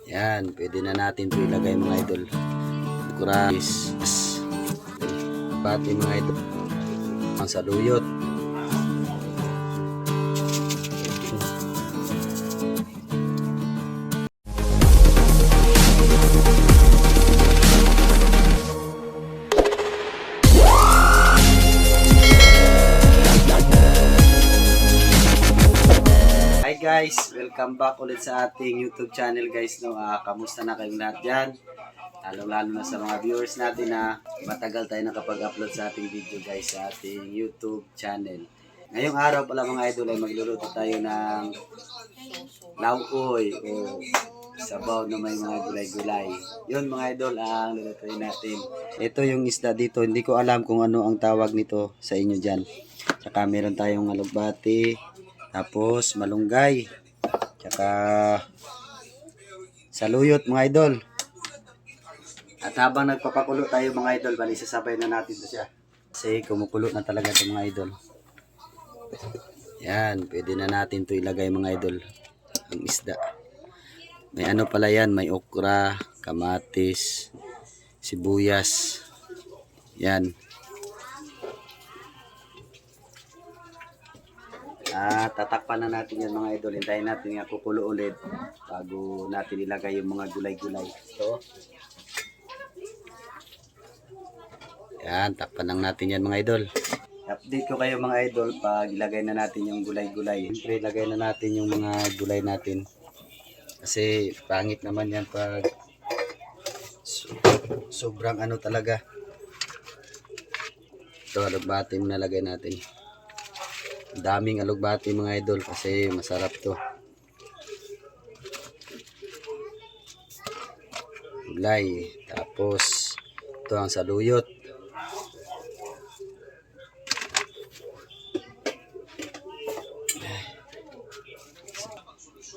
Yan, pwede na natin ito ilagay mga idol. Kurais. Pati mga idol. Ang saluyot. Hi guys, welcome back ulit sa ating YouTube channel guys. No, kamusta na kayong lahat dyan? Lalo na sa mga viewers natin na matagal tayo nakapag-upload sa ating video guys sa ating YouTube channel. Ngayong araw pala mga idol ay magluluto tayo ng laukoy o sabaw na may mga gulay-gulay. Yun mga idol ang lulutuin natin. Ito yung isda dito, hindi ko alam kung ano ang tawag nito sa inyo dyan. Tsaka meron tayong alugbati, tapos malunggay, tsaka saluyot mga idol. At habang nagpapakulo tayo mga idol, bali sasabay na natin ito siya. Kasi kumukulo na talaga ito mga idol. Yan, pwede na natin ito ilagay mga idol. Ang isda. May ano pala yan, may okra, kamatis, sibuyas. Yan. Tatakpan na natin yan mga idol. Hintayin natin nga kukulo ulit bago natin ilagay yung mga gulay-gulay. So, yan, takpan lang natin yan mga idol. Update ko kayo mga idol pag ilagay na natin yung gulay-gulay. Siyempre ilagay na natin yung mga gulay natin. Kasi pangit naman yan pag sobrang ano talaga. Ito, alugbati mo nalagay natin. Daming alugbati mga idol kasi masarap to. Gulay. Tapos ito ang saluyot.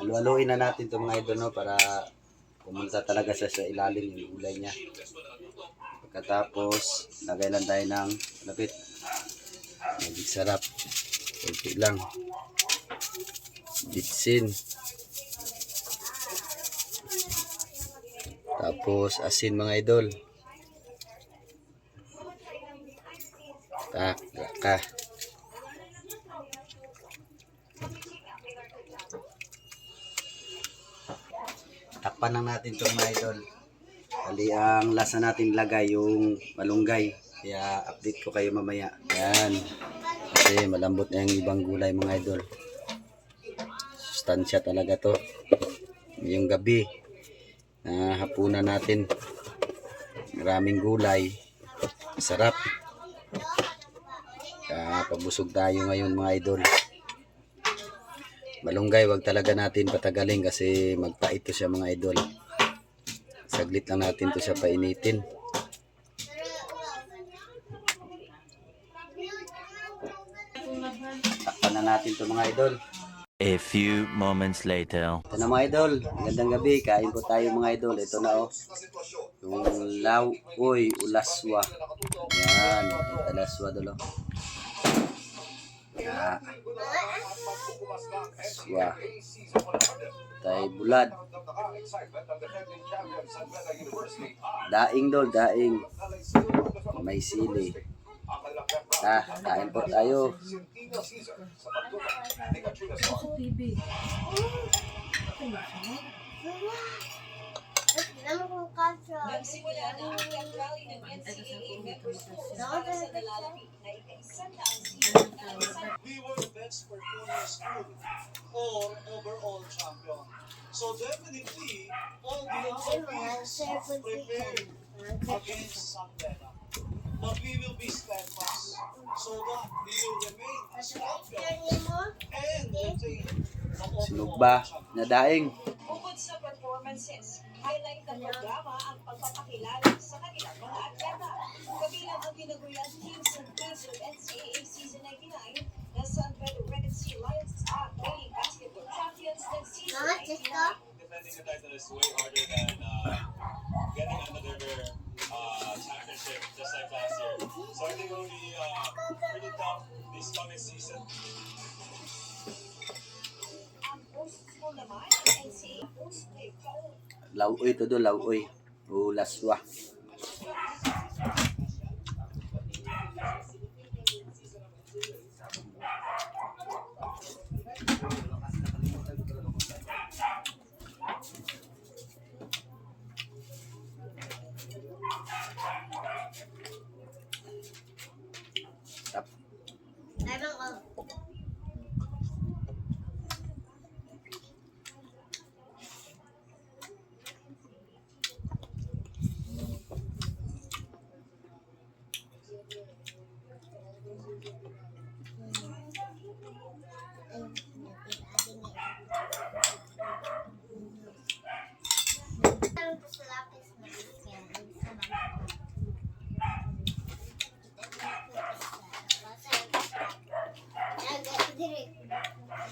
Halu-haluin na natin ito mga idol no, para pumunta talaga siya sa ilalim yung gulay niya. Pagkatapos lagay lang tayo ng lapit. Magig sarap. Kunti lang. Bitsin. Tapos asin mga idol. Taka. Takpan lang natin itong mga idol. Bali ang lasa natin lagay yung malunggay. Kaya update ko kayo mamaya. Yan. Kasi malambot na yung ibang gulay mga idol. Sustansya talaga to. Yung gabi na hapunan natin. Maraming gulay. Masarap. Kaya pabusog tayo ngayon mga idol. Malunggay wag talaga natin patagalin kasi magpait to siya mga idol. Saglit lang natin to siya painitin. Takpan na natin to mga idol. A few moments later. Ito na mga idol, magandang gabi, kain po tayo mga idol. Ito na oh, yung laukoy ulaswa. Yan, ulaswa dolo. Yan. Ulaswa. Tay bulad. Daing do, daing. May sili. Kain po tayo. Nagsimula na ang Black Rally ng NCAA members schools para sa nalalapit na ika-100 season ng isang We were best performing school or overall champion. So definitely, all the other teams prepared against Sandela. But we will be steadfast so that we will remain as champions and retain the Sinog ba na daing? bukod sa performances. Highlight ng programa ang pagpapakilala sa kanilang mga atleta. Kabilang ang tinaguriang teams ng base of NCAA Season 99 na San Pedro Red Sea Lions at reigning basketball champions ng Season 99. defending the title is way harder than getting another championship just like last year. So I think it will be pretty tough this coming season. Ang hosts mo naman ang NCAA host ay Lauoy to do, lauoy. O laswa. Tap.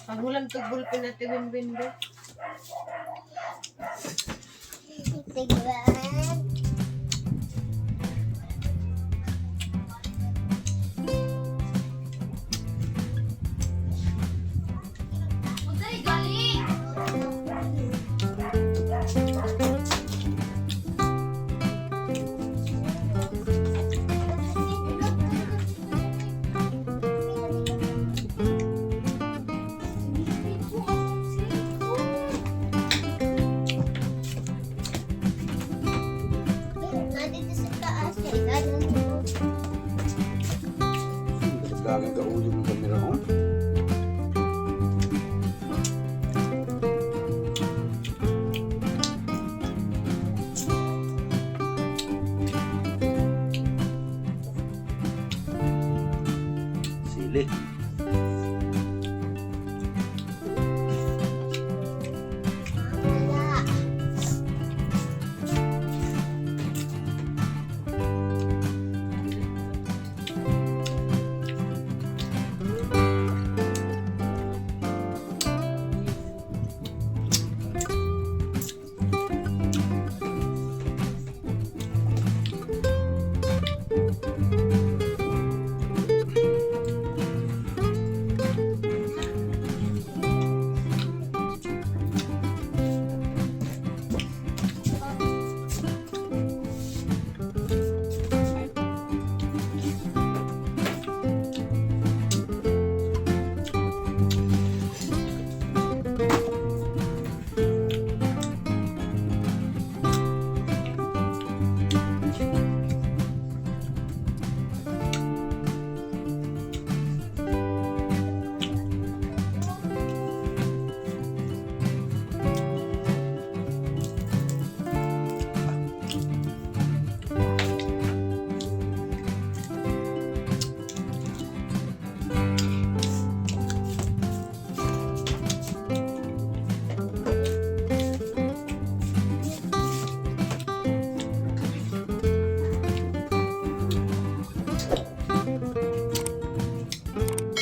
Pagulang tugol ko na tiwin-win do. Laging kaulog ng kamera ko. Sili.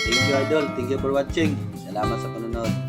Thank you, Idol. Thank you for watching. Salamat sa panonood.